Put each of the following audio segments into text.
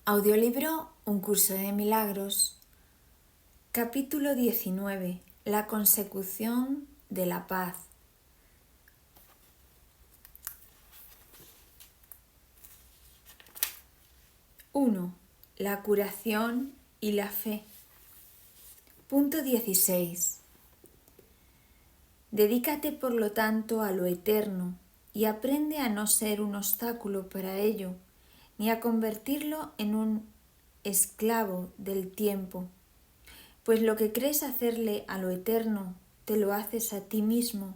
Audiolibro Un curso de milagros. Capítulo 19. La consecución de la paz. 1. La curación y la fe. Punto 16. Dedícate por lo tanto a lo eterno y aprende a no ser un obstáculo para ello, ni a convertirlo en un esclavo del tiempo. Pues lo que crees hacerle a lo eterno, te lo haces a ti mismo.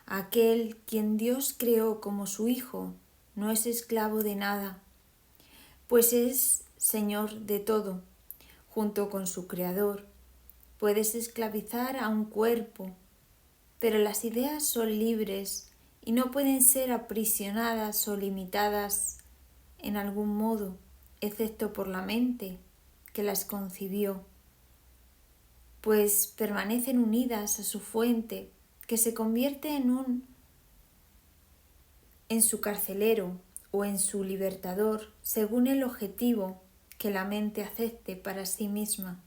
Aquel quien Dios creó como su Hijo no es esclavo de nada, pues es Señor de todo, junto con su Creador. Puedes esclavizar a un cuerpo, pero las ideas son libres y no pueden ser aprisionadas o limitadas en algún modo, excepto por la mente que las concibió, pues permanecen unidas a su fuente, que se convierte en su carcelero o en su libertador, según el objetivo que la mente acepte para sí misma.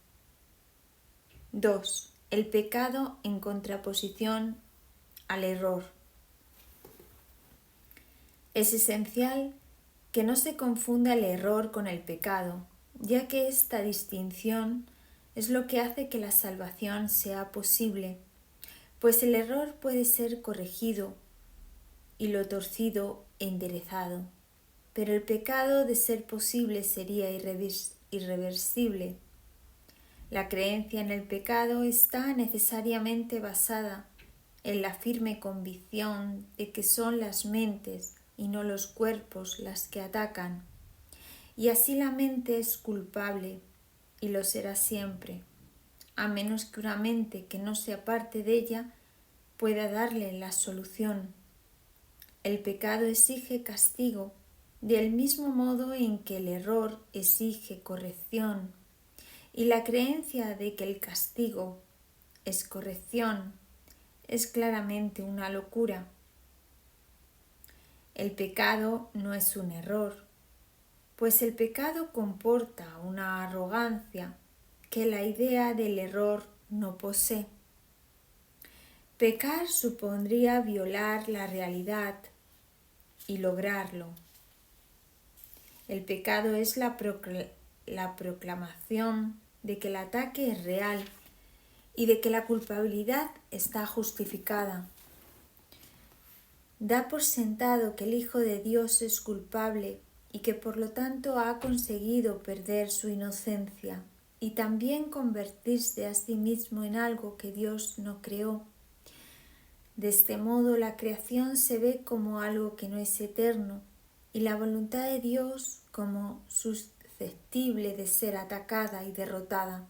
2. El pecado en contraposición al error. Es esencial que no se confunda el error con el pecado, ya que esta distinción es lo que hace que la salvación sea posible, pues el error puede ser corregido y lo torcido enderezado, pero el pecado, de ser posible, sería irreversible. La creencia en el pecado está necesariamente basada en la firme convicción de que son las mentes y no los cuerpos las que atacan, y así la mente es culpable y lo será siempre, a menos que una mente que no sea parte de ella pueda darle la solución. El pecado exige castigo del mismo modo en que el error exige corrección, y la creencia de que el castigo es corrección es claramente una locura. El pecado no es un error, pues el pecado comporta una arrogancia que la idea del error no posee. Pecar supondría violar la realidad y lograrlo. El pecado es la proclamación de que el ataque es real y de que la culpabilidad está justificada. Da por sentado que el Hijo de Dios es culpable y que por lo tanto ha conseguido perder su inocencia y también convertirse a sí mismo en algo que Dios no creó. De este modo la creación se ve como algo que no es eterno y la voluntad de Dios como susceptible de ser atacada y derrotada.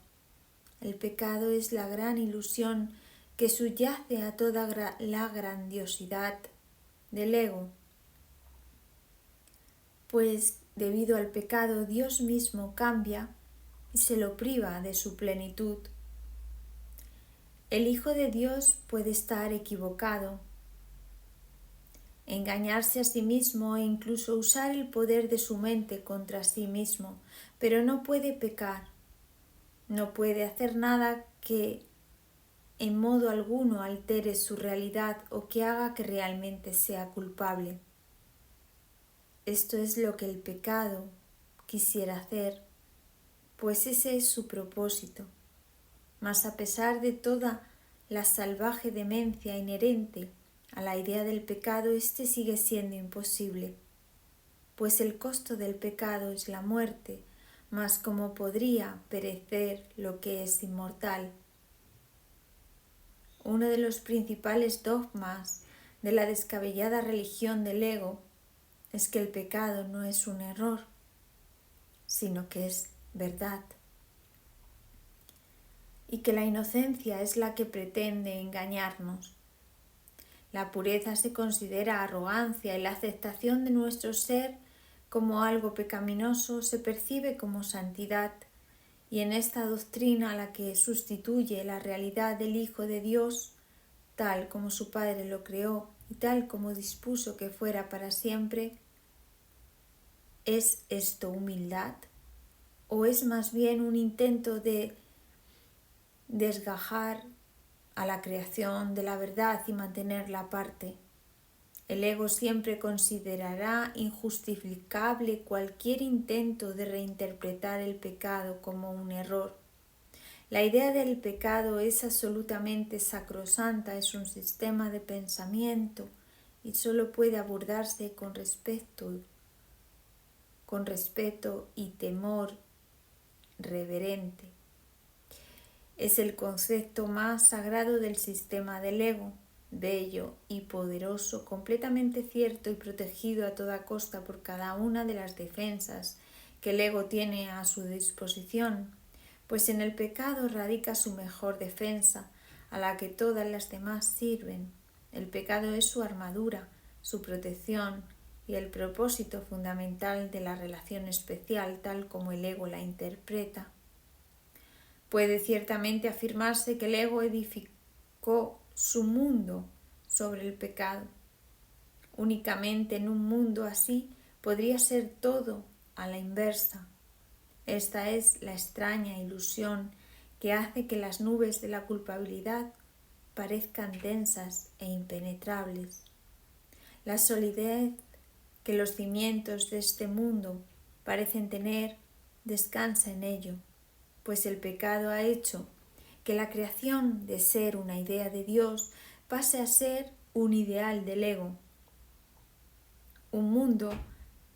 El pecado es la gran ilusión que subyace a toda la grandiosidad del ego, pues debido al pecado Dios mismo cambia y se lo priva de su plenitud. El Hijo de Dios puede estar equivocado, engañarse a sí mismo e incluso usar el poder de su mente contra sí mismo, pero no puede pecar, no puede hacer nada que en modo alguno altere su realidad o que haga que realmente sea culpable. Esto es lo que el pecado quisiera hacer, pues ese es su propósito. Mas a pesar de toda la salvaje demencia inherente a la idea del pecado, este sigue siendo imposible, pues el costo del pecado es la muerte, mas ¿cómo podría perecer lo que es inmortal? Uno de los principales dogmas de la descabellada religión del ego es que el pecado no es un error, sino que es verdad, y que la inocencia es la que pretende engañarnos. La pureza se considera arrogancia y la aceptación de nuestro ser como algo pecaminoso se percibe como santidad, y en esta doctrina la que sustituye la realidad del Hijo de Dios, tal como su Padre lo creó y tal como dispuso que fuera para siempre, ¿es esto humildad? ¿O es más bien un intento de desgajar a la creación de la verdad y mantenerla aparte? El ego siempre considerará injustificable cualquier intento de reinterpretar el pecado como un error. La idea del pecado es absolutamente sacrosanta, es un sistema de pensamiento y solo puede abordarse con respeto y temor reverente. Es el concepto más sagrado del sistema del ego, bello y poderoso, completamente cierto y protegido a toda costa por cada una de las defensas que el ego tiene a su disposición, pues en el pecado radica su mejor defensa, a la que todas las demás sirven. El pecado es su armadura, su protección y el propósito fundamental de la relación especial tal como el ego la interpreta. Puede ciertamente afirmarse que el ego edificó su mundo sobre el pecado. Únicamente en un mundo así podría ser todo a la inversa. Esta es la extraña ilusión que hace que las nubes de la culpabilidad parezcan densas e impenetrables. La solidez que los cimientos de este mundo parecen tener descansa en ello, pues el pecado ha hecho que la creación de ser una idea de Dios pase a ser un ideal del ego, un mundo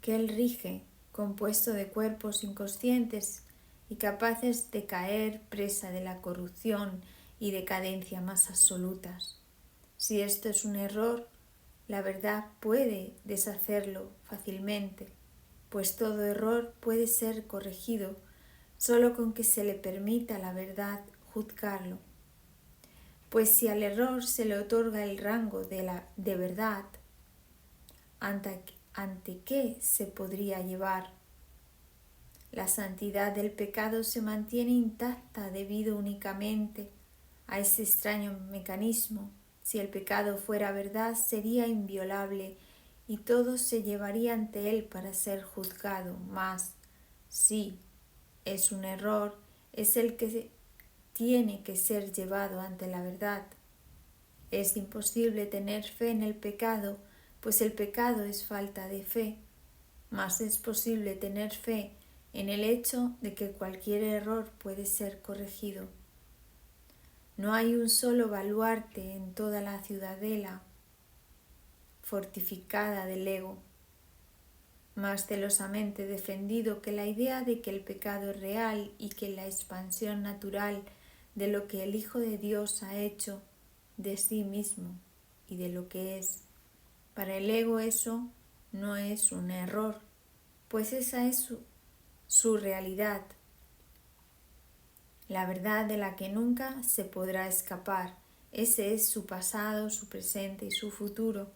que él rige, compuesto de cuerpos inconscientes y capaces de caer presa de la corrupción y decadencia más absolutas. Si esto es un error, la verdad puede deshacerlo fácilmente, pues todo error puede ser corregido solo con que se le permita a la verdad juzgarlo. Pues si al error se le otorga el rango de verdad, ¿ante qué se podría llevar? La santidad del pecado se mantiene intacta debido únicamente a ese extraño mecanismo. Si el pecado fuera verdad, sería inviolable y todo se llevaría ante él para ser juzgado. Mas, sí, es un error, es el que tiene que ser llevado ante la verdad. Es imposible tener fe en el pecado, pues el pecado es falta de fe, mas es posible tener fe en el hecho de que cualquier error puede ser corregido. No hay un solo baluarte en toda la ciudadela fortificada del ego, más celosamente defendido que la idea de que el pecado es real y que la expansión natural de lo que el Hijo de Dios ha hecho de sí mismo y de lo que es. Para el ego eso no es un error, pues esa es su realidad, la verdad de la que nunca se podrá escapar. Ese es su pasado, su presente y su futuro,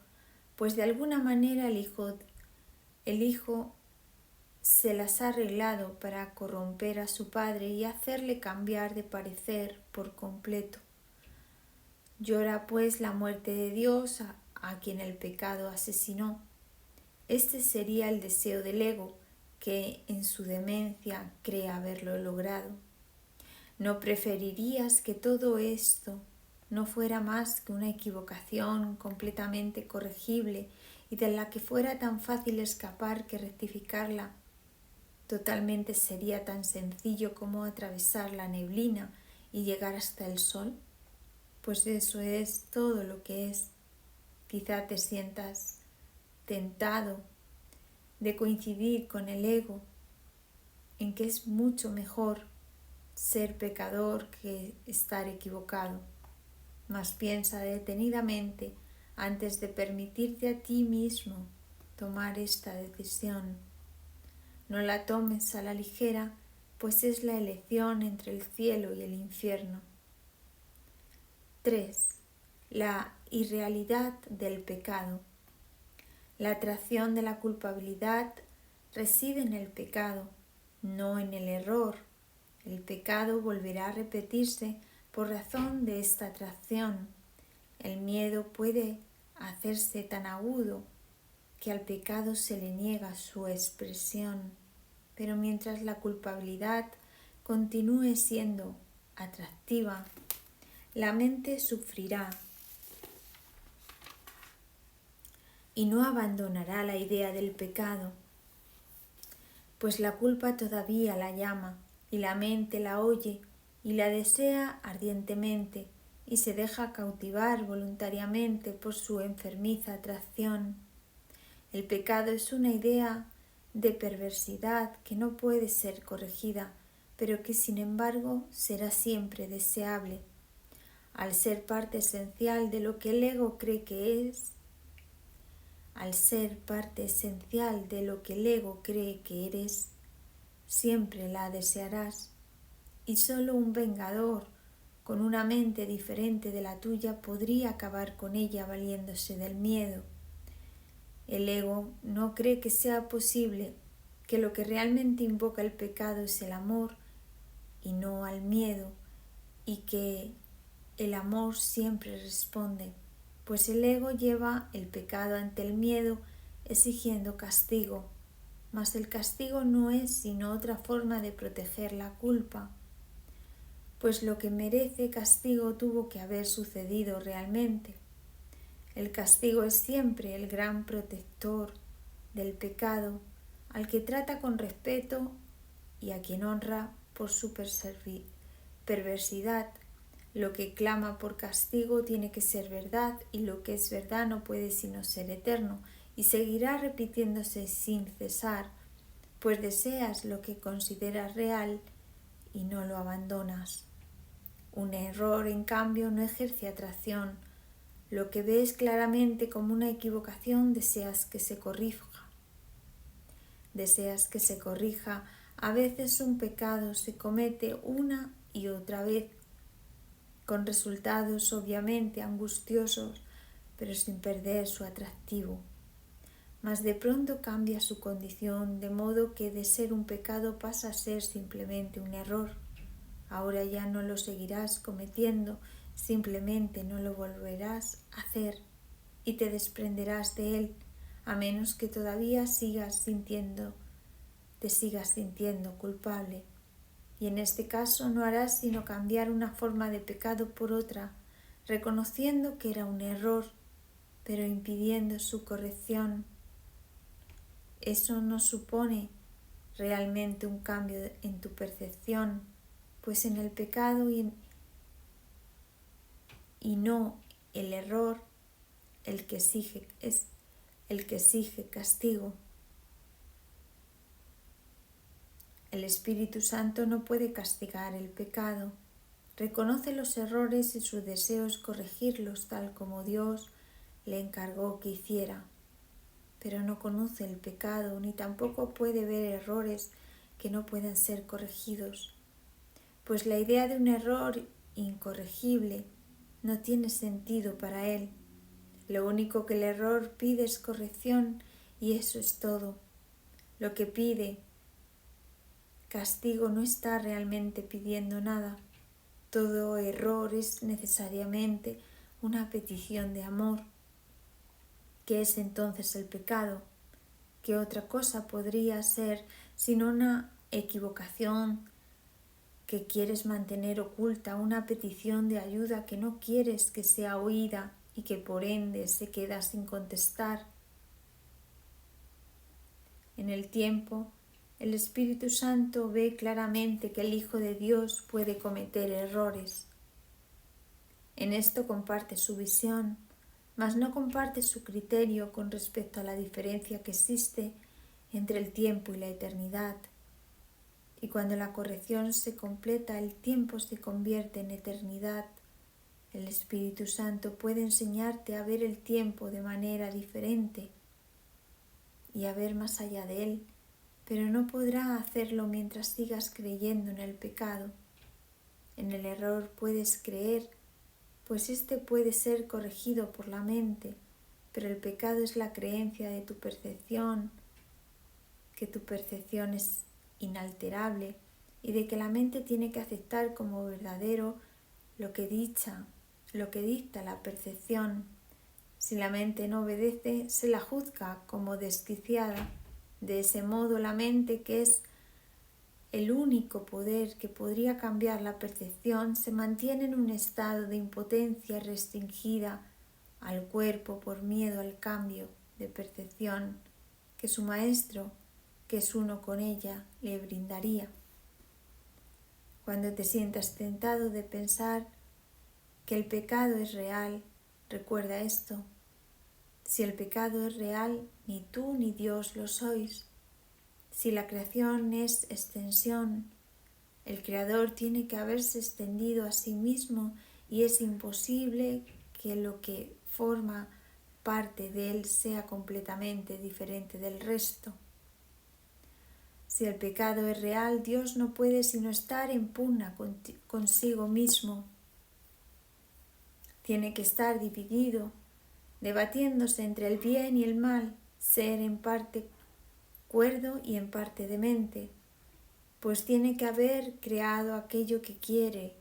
pues de alguna manera el Hijo se las ha arreglado para corromper a su Padre y hacerle cambiar de parecer por completo. Llora pues la muerte de Dios a quien el pecado asesinó. Este sería el deseo del ego, que en su demencia cree haberlo logrado. ¿No preferirías que todo esto no fuera más que una equivocación completamente corregible y de la que fuera tan fácil escapar que rectificarla? Totalmente sería tan sencillo como atravesar la neblina y llegar hasta el sol. Pues eso es todo lo que es. Quizá te sientas tentado de coincidir con el ego en que es mucho mejor ser pecador que estar equivocado. Mas piensa detenidamente antes de permitirte a ti mismo tomar esta decisión. No la tomes a la ligera, pues es la elección entre el cielo y el infierno. 3. La irrealidad del pecado. La atracción de la culpabilidad reside en el pecado, no en el error. El pecado volverá a repetirse por razón de esta atracción. El miedo puede hacerse tan agudo que al pecado se le niega su expresión. pero mientras la culpabilidad continúe siendo atractiva, la mente sufrirá y no abandonará la idea del pecado, pues la culpa todavía la llama y la mente la oye y la desea ardientemente y se deja cautivar voluntariamente por su enfermiza atracción. El pecado es una idea de perversidad que no puede ser corregida, pero que sin embargo será siempre deseable. Al ser parte esencial de lo que el ego cree que es, al ser parte esencial de lo que el ego cree que eres, siempre la desearás, y solo un vengador con una mente diferente de la tuya podría acabar con ella valiéndose del miedo. El ego no cree que sea posible, que lo que realmente invoca el pecado es el amor y no al miedo, y que el amor siempre responde, pues el ego lleva el pecado ante el miedo exigiendo castigo, mas el castigo no es sino otra forma de proteger la culpa, pues lo que merece castigo tuvo que haber sucedido realmente. El castigo es siempre el gran protector del pecado, al que trata con respeto y a quien honra por su perversidad. Lo que clama por castigo tiene que ser verdad, y lo que es verdad no puede sino ser eterno, y seguirá repitiéndose sin cesar, pues deseas lo que consideras real y no lo abandonas. Un error, en cambio, no ejerce atracción. Lo que ves claramente como una equivocación deseas que se corrija. Deseas que se corrija. A veces un pecado se comete una y otra vez, con resultados obviamente angustiosos, pero sin perder su atractivo. Mas de pronto cambia su condición, de modo que de ser un pecado pasa a ser simplemente un error. Ahora ya no lo seguirás cometiendo, simplemente no lo volverás a hacer y te desprenderás de él, a menos que todavía te sigas sintiendo culpable. Y en este caso no harás sino cambiar una forma de pecado por otra, reconociendo que era un error, pero impidiendo su corrección. Eso no supone realmente un cambio en tu percepción, pues en el pecado y no el error es el que exige castigo. El Espíritu Santo no puede castigar el pecado. Reconoce los errores y su deseo es corregirlos tal como Dios le encargó que hiciera. Pero no conoce el pecado ni tampoco puede ver errores que no puedan ser corregidos, pues la idea de un error incorregible no tiene sentido para él. Lo único que el error pide es corrección y eso es todo. Lo que pide castigo no está realmente pidiendo nada. Todo error es necesariamente una petición de amor. ¿Qué es entonces el pecado? ¿Qué otra cosa podría ser sino una equivocación que quieres mantener oculta, una petición de ayuda que no quieres que sea oída y que por ende se queda sin contestar? En el tiempo, el Espíritu Santo ve claramente que el Hijo de Dios puede cometer errores. En esto comparte su visión, mas no comparte su criterio con respecto a la diferencia que existe entre el tiempo y la eternidad. Y cuando la corrección se completa, el tiempo se convierte en eternidad. El Espíritu Santo puede enseñarte a ver el tiempo de manera diferente y a ver más allá de él, pero no podrá hacerlo mientras sigas creyendo en el pecado. En el error puedes creer, pues éste puede ser corregido por la mente, pero el pecado es la creencia de tu percepción, que tu percepción es inalterable y de que la mente tiene que aceptar como verdadero lo que dicta la percepción. Si la mente no obedece, se la juzga como desquiciada. De ese modo, la mente, que es el único poder que podría cambiar la percepción se mantiene en un estado de impotencia restringida al cuerpo por miedo al cambio de percepción que su maestro, que es uno con ella, le brindaría. Cuando te sientas tentado de pensar que el pecado es real, recuerda esto: si el pecado es real, ni tú ni Dios lo sois. Si la creación es extensión, el Creador tiene que haberse extendido a sí mismo y es imposible que lo que forma parte de él sea completamente diferente del resto. Si el pecado es real, Dios no puede sino estar en pugna consigo mismo. Tiene que estar dividido, debatiéndose entre el bien y el mal, ser en parte cuerdo y en parte demente, pues tiene que haber creado aquello que quiere,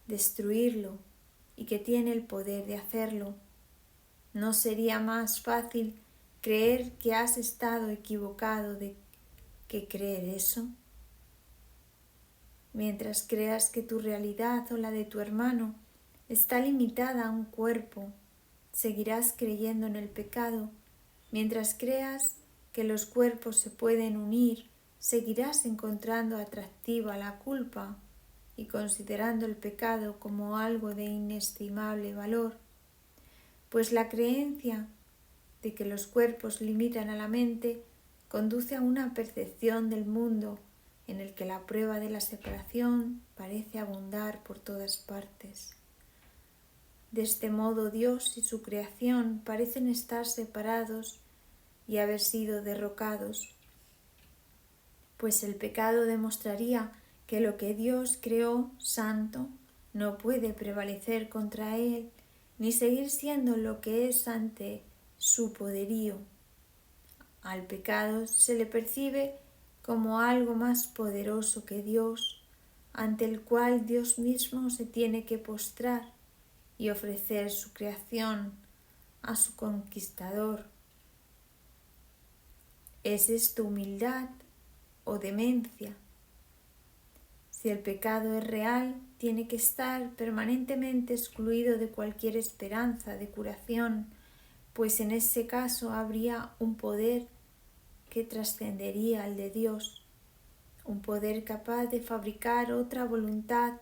destruirlo, y que tiene el poder de hacerlo. ¿No sería más fácil creer que has estado equivocado que creer eso? Mientras creas que tu realidad o la de tu hermano está limitada a un cuerpo, seguirás creyendo en el pecado. Mientras creas que los cuerpos se pueden unir, seguirás encontrando atractiva la culpa y considerando el pecado como algo de inestimable valor, pues la creencia de que los cuerpos limitan a la mente conduce a una percepción del mundo en el que la prueba de la separación parece abundar por todas partes. De este modo Dios y su creación parecen estar separados y haber sido derrocados, pues el pecado demostraría que lo que Dios creó santo no puede prevalecer contra él ni seguir siendo lo que es ante su poderío. Al pecado se le percibe como algo más poderoso que Dios, ante el cual Dios mismo se tiene que postrar y ofrecer su creación a su conquistador. ¿Es esto humildad o demencia? Si el pecado es real, tiene que estar permanentemente excluido de cualquier esperanza de curación, pues en ese caso habría un poder que trascendería al de Dios, un poder capaz de fabricar otra voluntad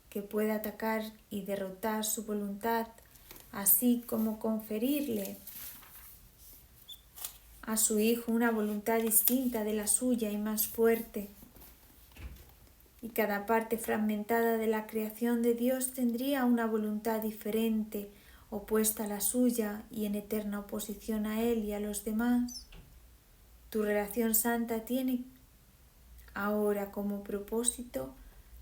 que pueda atacar y derrotar su voluntad, así como conferirle a su Hijo una voluntad distinta de la suya y más fuerte. Y cada parte fragmentada de la creación de Dios tendría una voluntad diferente, opuesta a la suya y en eterna oposición a Él y a los demás. Tu relación santa tiene ahora como propósito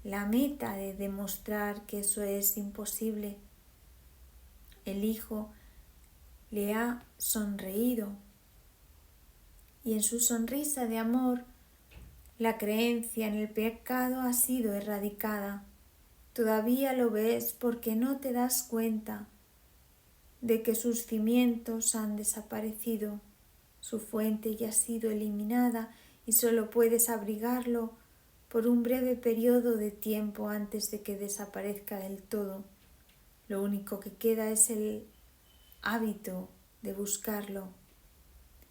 la meta de demostrar que eso es imposible. El Hijo le ha sonreído y en su sonrisa de amor la creencia en el pecado ha sido erradicada. Todavía lo ves porque no te das cuenta de que sus cimientos han desaparecido, su fuente ya ha sido eliminada y solo puedes abrigarlo por un breve periodo de tiempo antes de que desaparezca del todo. Lo único que queda es el hábito de buscarlo.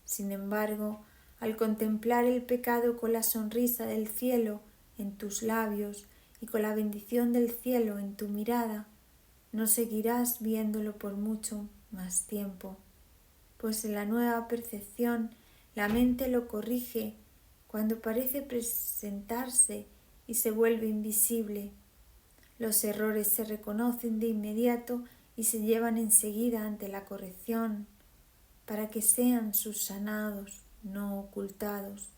Sin embargo, al contemplar el pecado con la sonrisa del cielo en tus labios y con la bendición del cielo en tu mirada, no seguirás viéndolo por mucho más tiempo, pues en la nueva percepción la mente lo corrige cuando parece presentarse y se vuelve invisible. Los errores se reconocen de inmediato y se llevan enseguida ante la corrección, para que sean subsanados, no ocultados.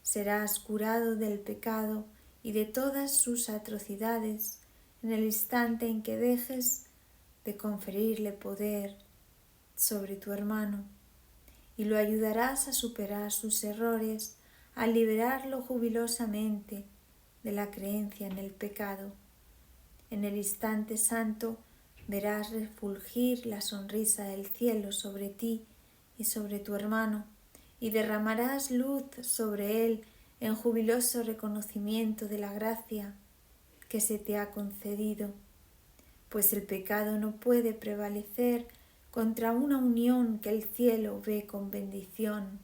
Serás curado del pecado y de todas sus atrocidades en el instante en que dejes de conferirle poder sobre tu hermano, y lo ayudarás a superar sus errores, a liberarlo jubilosamente de la creencia en el pecado. En el instante santo verás refulgir la sonrisa del cielo sobre ti y sobre tu hermano, y derramarás luz sobre él en jubiloso reconocimiento de la gracia que se te ha concedido, pues el pecado no puede prevalecer contra una unión que el cielo ve con bendición